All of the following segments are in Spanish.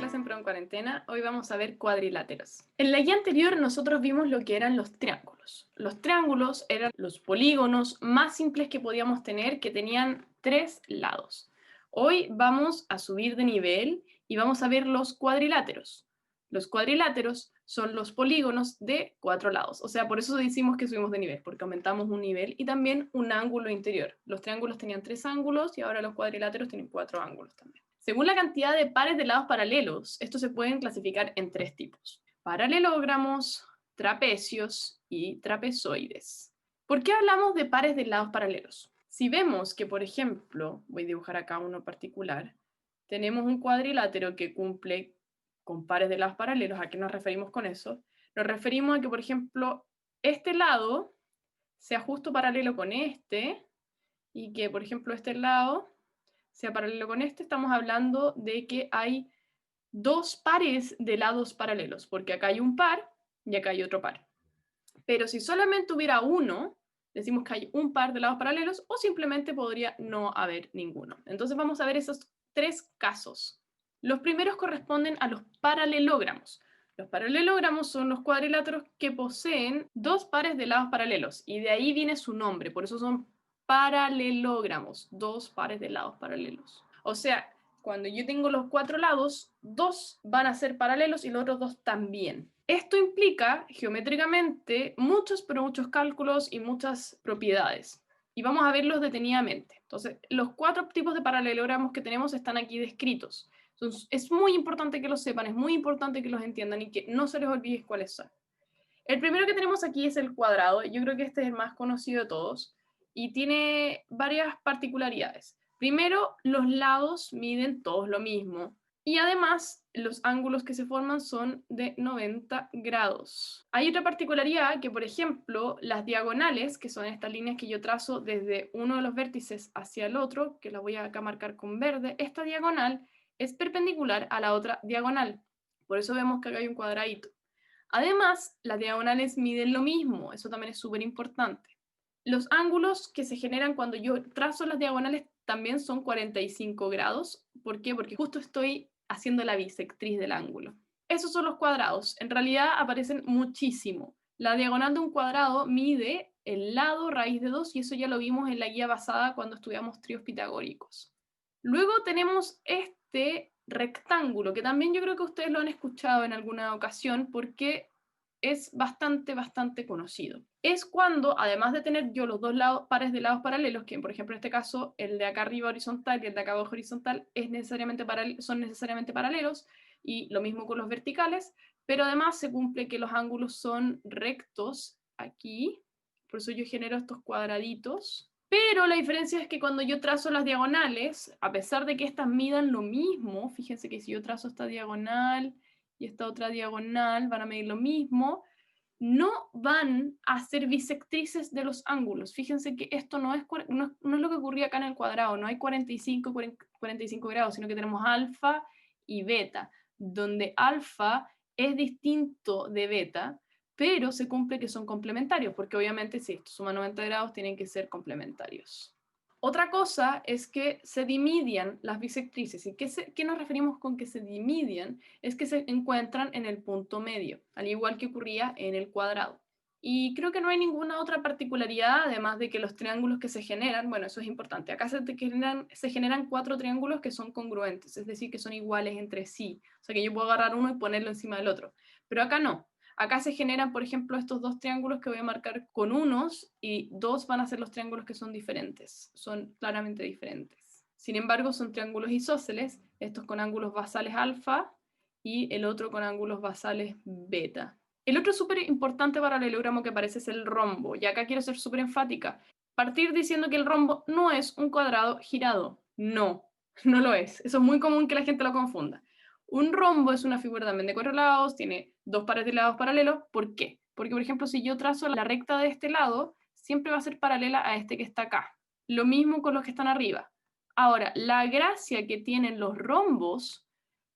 Estás en Pro en Cuarentena. Hoy vamos a ver cuadriláteros. En la guía anterior nosotros vimos lo que eran los triángulos. Los triángulos eran los polígonos más simples que podíamos tener, que tenían 3 lados. Hoy vamos a subir de nivel y vamos a ver los cuadriláteros. Los cuadriláteros son los polígonos de 4 lados. O sea, por eso decimos que subimos de nivel, porque aumentamos un nivel y también un ángulo interior. Los triángulos tenían 3 ángulos y ahora los cuadriláteros tienen 4 ángulos también. Según la cantidad de pares de lados paralelos, estos se pueden clasificar en 3 tipos: paralelogramos, trapecios y trapezoides. ¿Por qué hablamos de pares de lados paralelos? Si vemos que, por ejemplo, voy a dibujar acá uno particular, tenemos un cuadrilátero que cumple con pares de lados paralelos. ¿A qué nos referimos con eso? Nos referimos a que, por ejemplo, este lado sea justo paralelo con este y que, por ejemplo, este lado sea paralelo con este. Estamos hablando de que hay 2 pares de lados paralelos, porque acá hay un par y acá hay otro par. Pero si solamente hubiera uno, decimos que hay un par de lados paralelos, o simplemente podría no haber ninguno. Entonces vamos a ver esos 3 casos. Los primeros corresponden a los paralelogramos. Los paralelogramos son los cuadriláteros que poseen 2 pares de lados paralelos, y de ahí viene su nombre, por eso son paralelogramos, 2 pares de lados paralelos. O sea, cuando yo tengo los 4 lados, 2 van a ser paralelos y los otros 2 también. Esto implica geométricamente muchos, pero muchos cálculos y muchas propiedades. Y vamos a verlos detenidamente. Entonces, los 4 tipos de paralelogramos que tenemos están aquí descritos. Entonces, es muy importante que los sepan, es muy importante que los entiendan y que no se les olvide cuáles son. El primero que tenemos aquí es el cuadrado. Yo creo que este es el más conocido de todos y tiene varias particularidades. Primero, los lados miden todos lo mismo y además los ángulos que se forman son de 90 grados. Hay otra particularidad que, por ejemplo, las diagonales, que son estas líneas que yo trazo desde uno de los vértices hacia el otro, que la voy a acá marcar con verde, esta diagonal es perpendicular a la otra diagonal. Por eso vemos que acá hay un cuadradito. Además, las diagonales miden lo mismo, eso también es súper importante. Los ángulos que se generan cuando yo trazo las diagonales también son 45 grados. ¿Por qué? Porque justo estoy haciendo la bisectriz del ángulo. Esos son los cuadrados. En realidad aparecen muchísimo. La diagonal de un cuadrado mide el lado raíz de 2 y eso ya lo vimos en la guía basada cuando estudiamos tríos pitagóricos. Luego tenemos este rectángulo, que también yo creo que ustedes lo han escuchado en alguna ocasión porque es bastante conocido. Es cuando, además de tener yo los 2 pares de lados paralelos, que por ejemplo en este caso el de acá arriba horizontal y el de acá abajo horizontal son necesariamente paralelos, y lo mismo con los verticales, pero además se cumple que los ángulos son rectos aquí, por eso yo genero estos cuadraditos. Pero la diferencia es que cuando yo trazo las diagonales, a pesar de que estas midan lo mismo, fíjense que si yo trazo esta diagonal y esta otra diagonal van a medir lo mismo, no van a ser bisectrices de los ángulos. Fíjense que esto no es lo que ocurría acá en el cuadrado, no hay 45 grados, sino que tenemos alfa y beta, donde alfa es distinto de beta, pero se cumple que son complementarios, porque obviamente si esto suma 90 grados tienen que ser complementarios. Otra cosa es que se dimidian las bisectrices. ¿Y qué nos referimos con que se dimidian? Es que se encuentran en el punto medio, al igual que ocurría en el cuadrado. Y creo que no hay ninguna otra particularidad, además de que los triángulos que se generan, bueno, eso es importante. Acá se generan 4 triángulos que son congruentes, es decir, que son iguales entre sí. O sea que yo puedo agarrar uno y ponerlo encima del otro. Pero acá no. Acá se generan, por ejemplo, estos 2 triángulos que voy a marcar con unos, y 2 van a ser los triángulos que son diferentes, son claramente diferentes. Sin embargo, son triángulos isósceles, estos con ángulos basales alfa y el otro con ángulos basales beta. El otro súper importante paralelogramo que aparece es el rombo, y acá quiero ser súper enfática. Partir diciendo que el rombo no es un cuadrado girado. No, no lo es. Eso es muy común que la gente lo confunda. Un rombo es una figura también de 4 lados, tiene 2 pares de lados paralelos. ¿Por qué? Porque, por ejemplo, si yo trazo la recta de este lado, siempre va a ser paralela a este que está acá. Lo mismo con los que están arriba. Ahora, la gracia que tienen los rombos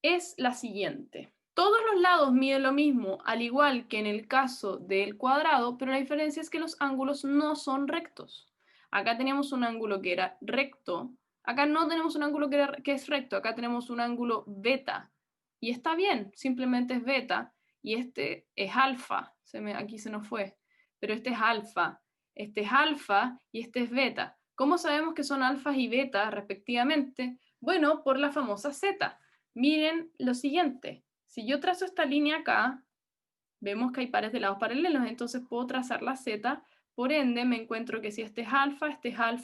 es la siguiente. Todos los lados miden lo mismo, al igual que en el caso del cuadrado, pero la diferencia es que los ángulos no son rectos. Acá teníamos un ángulo que era recto, acá no tenemos un ángulo que es recto, acá tenemos un ángulo beta. Y está bien, simplemente es beta, y este es alfa, aquí se nos fue, pero este es alfa y este es beta. ¿Cómo sabemos que son alfas y betas respectivamente? Bueno, por la famosa z. Miren lo siguiente, si yo trazo esta línea acá, vemos que hay pares de lados paralelos, entonces puedo trazar la z, por ende me encuentro que si este es alfa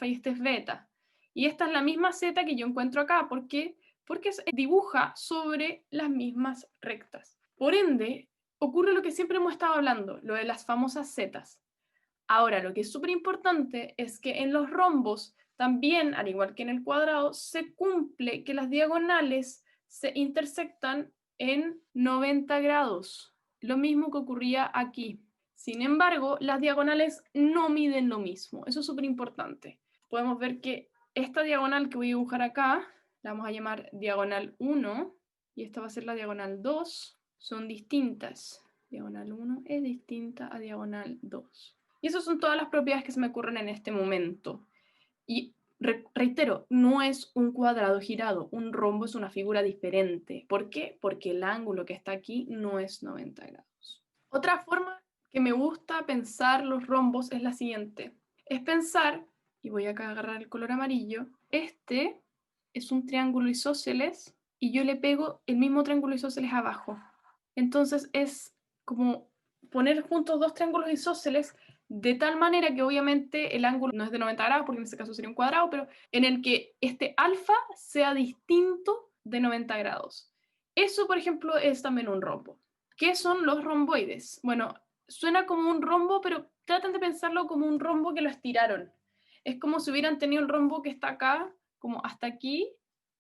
y este es beta. Y esta es la misma z que yo encuentro acá, ¿por qué? Porque dibuja sobre las mismas rectas. Por ende, ocurre lo que siempre hemos estado hablando, lo de las famosas zetas. Ahora, lo que es súper importante es que en los rombos, también, al igual que en el cuadrado, se cumple que las diagonales se intersectan en 90 grados. Lo mismo que ocurría aquí. Sin embargo, las diagonales no miden lo mismo. Eso es súper importante. Podemos ver que esta diagonal que voy a dibujar acá, la vamos a llamar diagonal 1, y esta va a ser la diagonal 2. Son distintas. Diagonal 1 es distinta a diagonal 2. Y esas son todas las propiedades que se me ocurren en este momento. Y reitero, no es un cuadrado girado, un rombo es una figura diferente. ¿Por qué? Porque el ángulo que está aquí no es 90 grados. Otra forma que me gusta pensar los rombos es la siguiente. Es pensar, y voy acá a agarrar el color amarillo, este es un triángulo isósceles y yo le pego el mismo triángulo isósceles abajo. Entonces es como poner juntos dos triángulos isósceles de tal manera que obviamente el ángulo no es de 90 grados, porque en este caso sería un cuadrado, pero en el que este alfa sea distinto de 90 grados. Eso, por ejemplo, es también un rombo. ¿Qué son los romboides? Bueno, suena como un rombo, pero traten de pensarlo como un rombo que lo estiraron. Es como si hubieran tenido el rombo que está acá, como hasta aquí,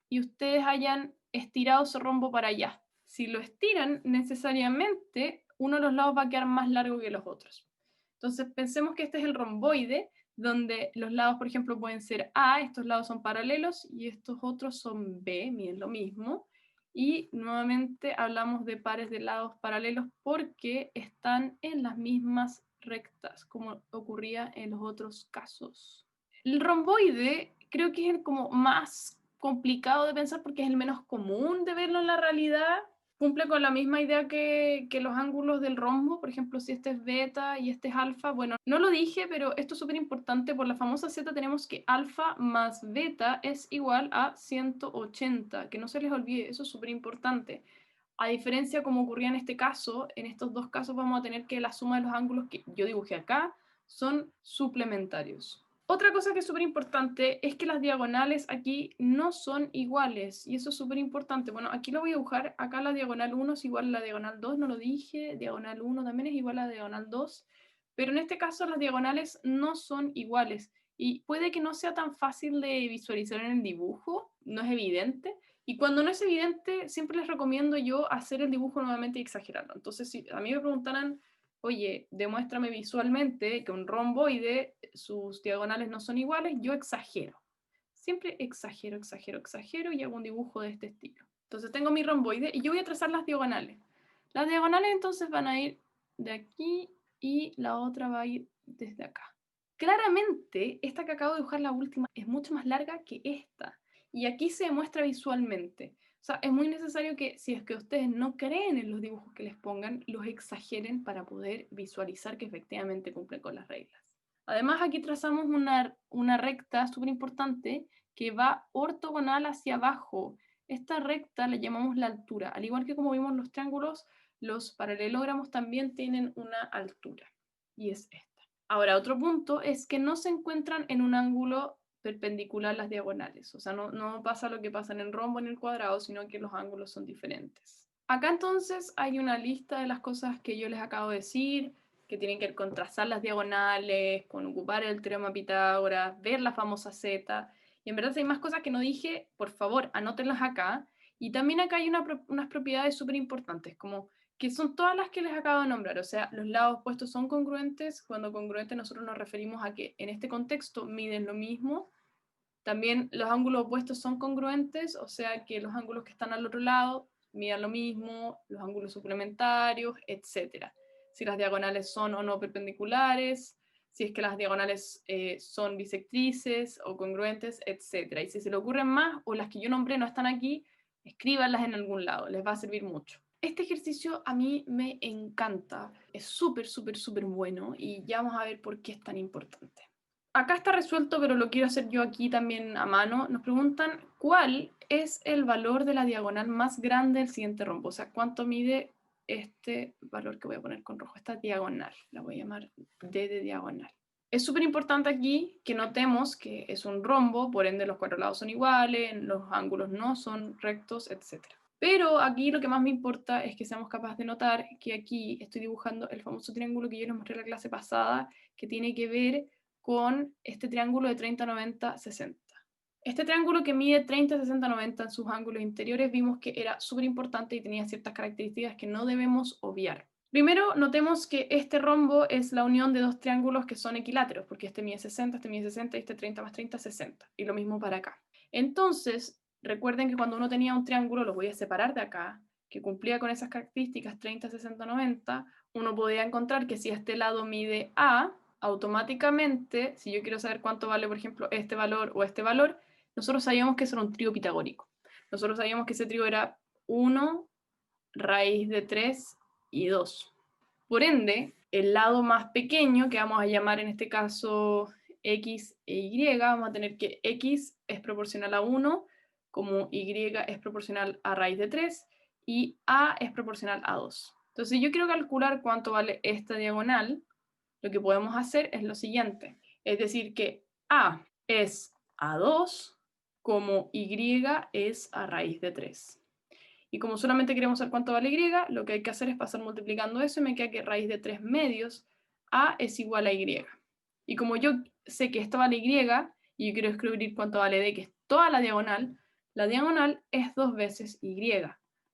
y ustedes hayan estirado ese rombo para allá. Si lo estiran, necesariamente uno de los lados va a quedar más largo que los otros. Entonces pensemos que este es el romboide, donde los lados, por ejemplo, pueden ser A, estos lados son paralelos, y estos otros son B, miren lo mismo. Y nuevamente hablamos de pares de lados paralelos porque están en las mismas rectas, como ocurría en los otros casos. El romboide creo que es el como más complicado de pensar porque es el menos común de verlo en la realidad. Cumple con la misma idea que los ángulos del rombo, por ejemplo, si este es beta y este es alfa. Bueno, no lo dije, pero esto es súper importante. Por la famosa z tenemos que alfa más beta es igual a 180, que no se les olvide, eso es súper importante. A diferencia como ocurría en este caso, en estos dos casos vamos a tener que la suma de los ángulos que yo dibujé acá son suplementarios. Otra cosa que es súper importante es que las diagonales aquí no son iguales, y eso es súper importante. Bueno, aquí lo voy a dibujar, acá la diagonal 1 es igual a la diagonal 2, no lo dije, diagonal 1 también es igual a la diagonal 2, pero en este caso las diagonales no son iguales, y puede que no sea tan fácil de visualizar en el dibujo, no es evidente, y cuando no es evidente, siempre les recomiendo yo hacer el dibujo nuevamente y exagerarlo. Entonces, si a mí me preguntaran, oye, demuéstrame visualmente que un romboide, sus diagonales no son iguales, yo exagero. Siempre exagero, exagero, exagero y hago un dibujo de este estilo. Entonces tengo mi romboide y yo voy a trazar las diagonales. Las diagonales entonces van a ir de aquí y la otra va a ir desde acá. Claramente, esta que acabo de dibujar, la última, es mucho más larga que esta. Y aquí se demuestra visualmente. O sea, es muy necesario que si es que ustedes no creen en los dibujos que les pongan, los exageren para poder visualizar que efectivamente cumplen con las reglas. Además, aquí trazamos una recta súper importante que va ortogonal hacia abajo. Esta recta le llamamos la altura. Al igual que como vimos los triángulos, los paralelogramos también tienen una altura. Y es esta. Ahora, otro punto es que no se encuentran en un ángulo perpendicular las diagonales. O sea, no pasa lo que pasa en el rombo, en el cuadrado, sino que los ángulos son diferentes. Acá entonces hay una lista de las cosas que yo les acabo de decir, que tienen que ver con trazar las diagonales, con ocupar el teorema Pitágoras, ver la famosa z. Y en verdad si hay más cosas que no dije, por favor, anótenlas acá. Y también acá hay unas propiedades súper importantes, como que son todas las que les acabo de nombrar. O sea, los lados opuestos son congruentes. Cuando congruentes nosotros nos referimos a que en este contexto miden lo mismo. También los ángulos opuestos son congruentes, o sea que los ángulos que están al otro lado midan lo mismo, los ángulos suplementarios, etc. Si las diagonales son o no perpendiculares, si es que las diagonales son bisectrices o congruentes, etc. Y si se le ocurren más o las que yo nombré no están aquí, Escríbanlas en algún lado, les va a servir mucho. Este ejercicio a mí me encanta, es súper, súper, súper bueno y ya vamos a ver por qué es tan importante. Acá está resuelto, pero lo quiero hacer yo aquí también a mano. Nos preguntan cuál es el valor de la diagonal más grande del siguiente rombo. O sea, cuánto mide este valor que voy a poner con rojo, esta diagonal. La voy a llamar D de diagonal. Es súper importante aquí que notemos que es un rombo, por ende los cuatro lados son iguales, los ángulos no son rectos, etc. Pero aquí lo que más me importa es que seamos capaces de notar que aquí estoy dibujando el famoso triángulo que yo les mostré en la clase pasada, que tiene que ver con este triángulo de 30, 90, 60. Este triángulo que mide 30, 60, 90 en sus ángulos interiores vimos que era súper importante y tenía ciertas características que no debemos obviar. Primero, notemos que este rombo es la unión de dos triángulos que son equiláteros, porque este mide 60, este mide 60 y este 30 más 30, 60. Y lo mismo para acá. Entonces, recuerden que cuando uno tenía un triángulo, lo voy a separar de acá, que cumplía con esas características 30, 60, 90, uno podía encontrar que si este lado mide A, automáticamente, si yo quiero saber cuánto vale, por ejemplo, este valor o este valor, nosotros sabíamos que eso era un trío pitagórico. Nosotros sabíamos que ese trío era 1, raíz de 3 y 2. Por ende, el lado más pequeño, que vamos a llamar en este caso x e y, vamos a tener que x es proporcional a 1, como y es proporcional a raíz de 3 y a es proporcional a 2. Entonces, si yo quiero calcular cuánto vale esta diagonal, lo que podemos hacer es lo siguiente. Es decir, que a es a 2, como y es a raíz de 3. Y como solamente queremos saber cuánto vale y, lo que hay que hacer es pasar multiplicando eso y me queda que raíz de 3 medios a es igual a y. Y como yo sé que esto vale y yo quiero escribir cuánto vale d, que es toda la diagonal es 2 veces y.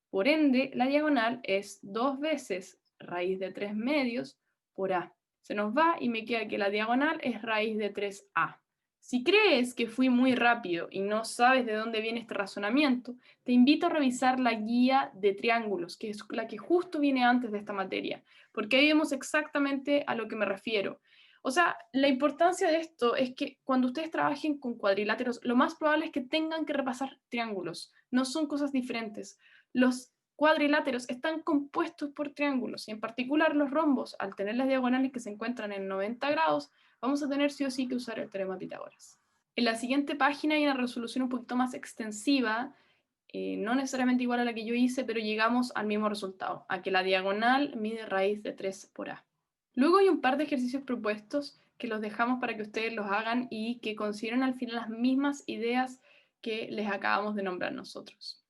Por ende, la diagonal es 2 veces raíz de 3 medios por a. Se nos va y me queda que la diagonal es raíz de 3a. Si crees que fui muy rápido y no sabes de dónde viene este razonamiento, te invito a revisar la guía de triángulos, que es la que justo viene antes de esta materia, porque ahí vemos exactamente a lo que me refiero. O sea, la importancia de esto es que cuando ustedes trabajen con cuadriláteros, lo más probable es que tengan que repasar triángulos, no son cosas diferentes. Los cuadriláteros están compuestos por triángulos y en particular los rombos, al tener las diagonales que se encuentran en 90 grados, vamos a tener sí o sí que usar el teorema de Pitágoras. En la siguiente página hay una resolución un poquito más extensiva, no necesariamente igual a la que yo hice, pero llegamos al mismo resultado, a que la diagonal mide raíz de 3 por a. Luego hay un par de ejercicios propuestos que los dejamos para que ustedes los hagan y que consideren al final las mismas ideas que les acabamos de nombrar nosotros.